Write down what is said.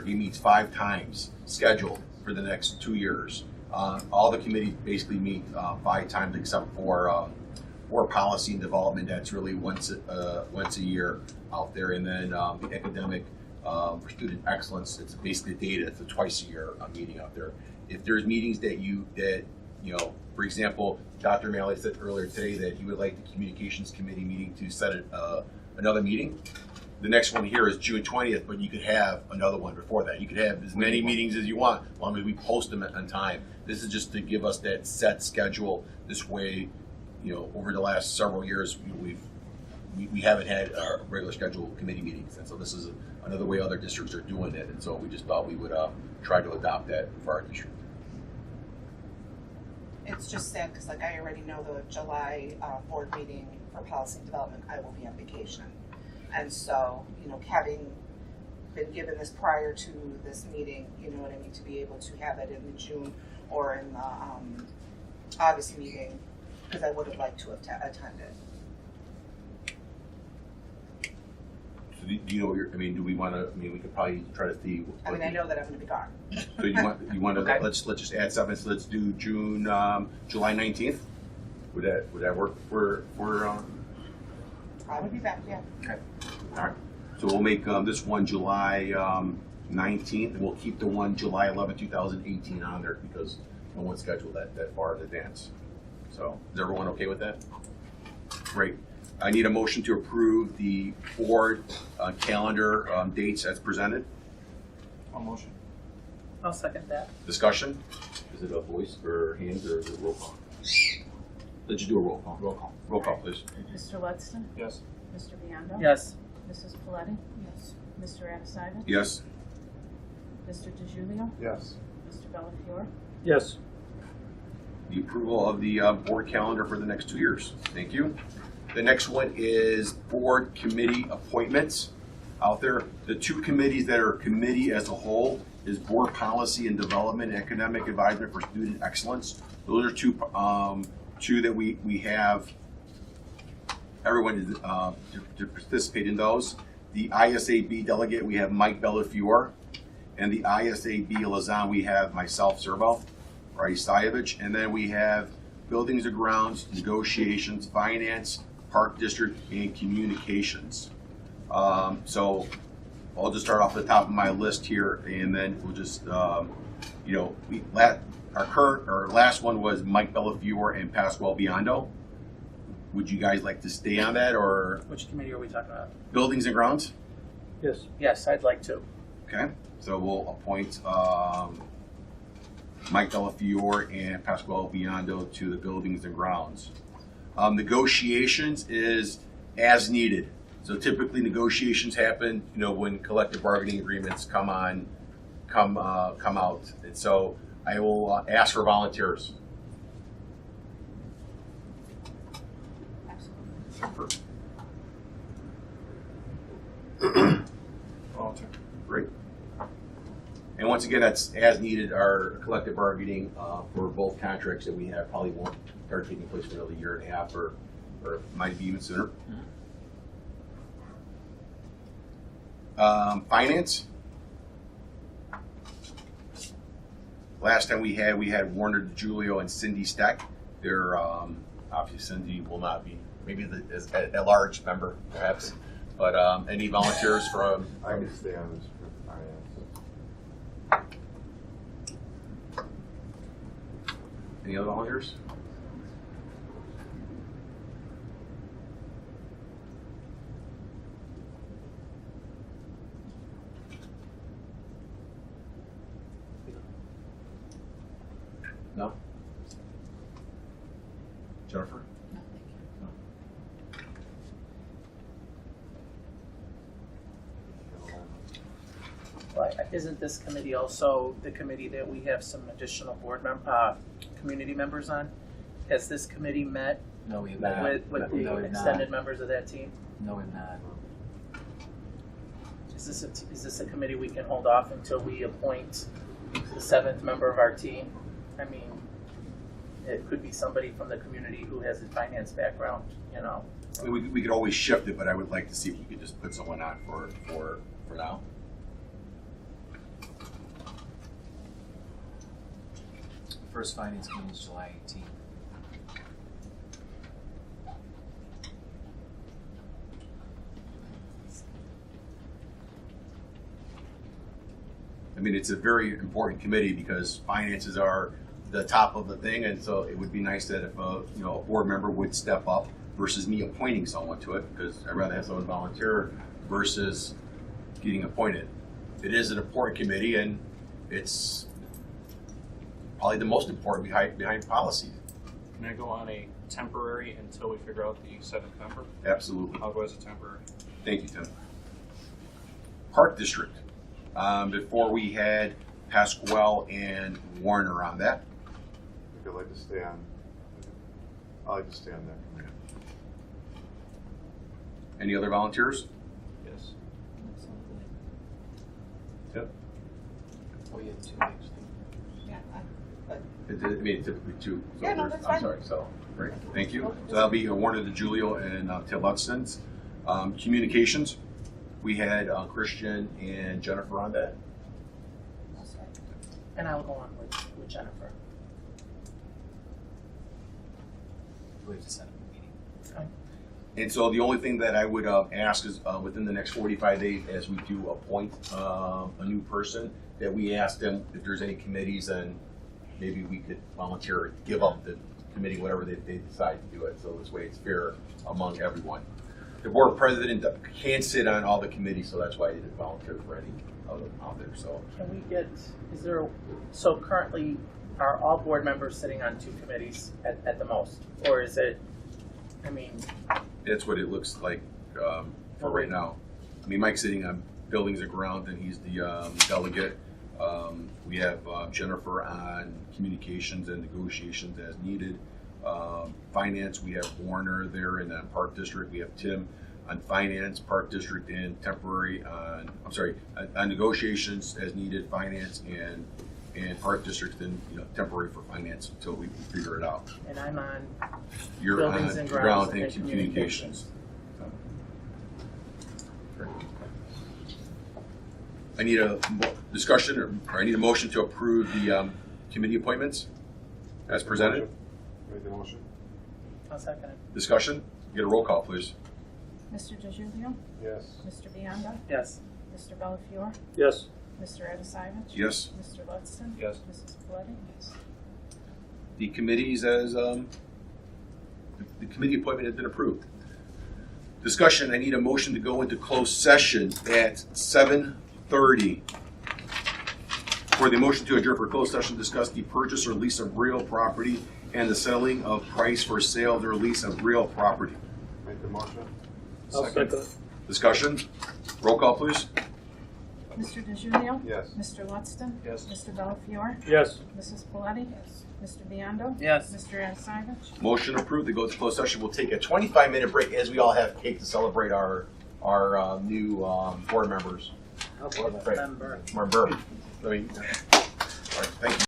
He meets 5 times scheduled for the next 2 years. All the committees basically meet 5 times except for policy and development. That's really once a year out there. And then the academic for student excellence, it's basically data. It's a twice a year meeting out there. If there's meetings that you know, for example, Dr. Malley said earlier today that he would like the communications committee meeting to set another meeting. The next one here is June 20th, but you could have another one before that. You could have as many meetings as you want, as long as we post them on time. This is just to give us that set schedule. This way, you know, over the last several years, we haven't had our regular scheduled committee meetings, and so this is another way other districts are doing it. And so we just thought we would try to adopt that for our district. It's just sad because, like, I already know the July board meeting for policy and development, I will be on vacation. And so, you know, having been given this prior to this meeting, you know what I mean, to be able to have it in the June or in the August meeting, because I would have liked to have attended. So do you know what I mean, do we want to, I mean, we could probably try to see. I mean, I know that I'm going to be gone. So you want to, Okay. let's just add something, so let's do July 19th. Would that work for I would be back, yeah. Okay. All right. So we'll make this one July 19th, and we'll keep the one July 11th, 2018 on there because no one scheduled that far in advance. So is everyone okay with that? Great. I need a motion to approve the board calendar dates as presented. I'll motion. I'll second that. Discussion? Is it a voice or hands or is it roll call? Let's just do a roll call. Roll call. Roll call, please. Mr. Ludston? Yes. Mr. Biondo? Yes. Mrs. Paletti? Yes. Mr. Adesivich? Yes. Mr. DeJulio? Yes. Mr. Bellafiore? Yes. The approval of the board calendar for the next 2 years. Thank you. The next one is board committee appointments out there. The 2 committees that are committee as a whole is board policy and development, academic advisement for student excellence. Those are two that we have. Everyone is to participate in those. The ISAB delegate, we have Mike Bellafiore, and the ISAB liaison, we have myself, Serbo, or Isayevich, and then we have buildings and grounds, negotiations, finance, park district, and communications. So I'll just start off at the top of my list here, and then we'll just, you know, our last one was Mike Bellafiore and Pasquale Biondo. Would you guys like to stay on that, or Which committee are we talking about? buildings and grounds? Yes. Yes, I'd like to. Okay, so we'll appoint Mike Bellafiore and Pasquale Biondo to the buildings and grounds. Negotiations is as needed. So typically negotiations happen, you know, when collective bargaining agreements come out. And so I will ask for volunteers. Absolutely. Volunteer. Great. And once again, that's as needed. Our collective bargaining for both contracts that we have probably won't start taking place for another year and a half, or might be even sooner. Finance. Last time we had Warner DeJulio and Cindy Steck. They're obviously Cindy will not be, maybe a large member perhaps, but any volunteers from? I can stay on this for finance. Any other volunteers? No? Jennifer? No, thank you. Well, isn't this committee also the committee that we have some additional community members on? Has this committee met No, we have not. with the No, we've extended not. members of that team? No, we've not. Is this a committee we can hold off until we appoint the 7th member of our team? I mean, it could be somebody from the community who has a finance background, you know. I mean, we could always shift it, but I would like to see if we could just put someone on for now. First finance meeting is July 18th. I mean, it's a very important committee because finances are the top of the thing, and so it would be nice that if a board member would step up versus me appointing someone to it, because I'd rather have someone volunteer versus getting appointed. It is an important committee, and it's probably the most important behind policy. Can I go on a temporary until we figure out the seventh member? Absolutely. I'll go as a temporary. Thank you, Tim. Park District. Before we had Pasquale and Warner on that. I think I'd like to stay on. I like to stay on that committee. Any other volunteers? Yes. Yep. We have 2 weeks. Yeah, I mean, typically two. So Yeah, no, there's- that's I'm fine. sorry, so, great, thank you. So that'll be Warner DeJulio and Tim Lutzens. Communications, we had Christian and Jennifer on that. And I'll go on with Jennifer. We have to set up a meeting. And so the only thing that I would ask is within the next 45 days, as we do appoint a new person, that we ask them if there's any committees, and maybe we could volunteer or give up the committee, whatever they decide to do it. So this way it's fair among everyone. The board president can't sit on all the committees, so that's why I didn't volunteer for any of them out there. So Can we get, so currently, are all board members sitting on 2 committees at the most? Or is it, I mean, that's what it looks like for right now. I mean, Mike's sitting on buildings and grounds, and he's the delegate. We have Jennifer on communications and negotiations as needed. Finance, we have Warner there, and then Park District, we have Tim on finance, Park District, and temporary on, on negotiations as needed, finance and Park District, then temporary for finance until we figure it out. and I'm on You're buildings on and ground grounds and communications. I need a discussion, or I need a motion to approve the committee appointments as presented. Make the motion. I'll second it. Discussion, get a roll call, please. Mr. DeJulio? Yes. Mr. Biondo? Yes. Mr. Belfiore? Yes. Mr. Edisavich? Yes. Mr. Ludston? Yes. Mrs. Paletti? Yes. The committees as, the committee appointment has been approved. Discussion, I need a motion to go into closed session at 7:30. For the motion to adjourn for closed session, discuss the purchase or lease of real property and the settling of price for sale or lease of real property. Make the motion. I'll second it. Discussion, roll call, please. Mr. DeJulio? Yes. Mr. Ludston? Yes. Mr. Belfiore? Yes. Mrs. Paletti? Yes. Mr. Biondo? Yes. Mr. Edisavich? Motion approved to go to closed session. We'll take a 25-minute break as we all have cake to celebrate our new board members. Okay, Right. member. Our birth. All right, thank you.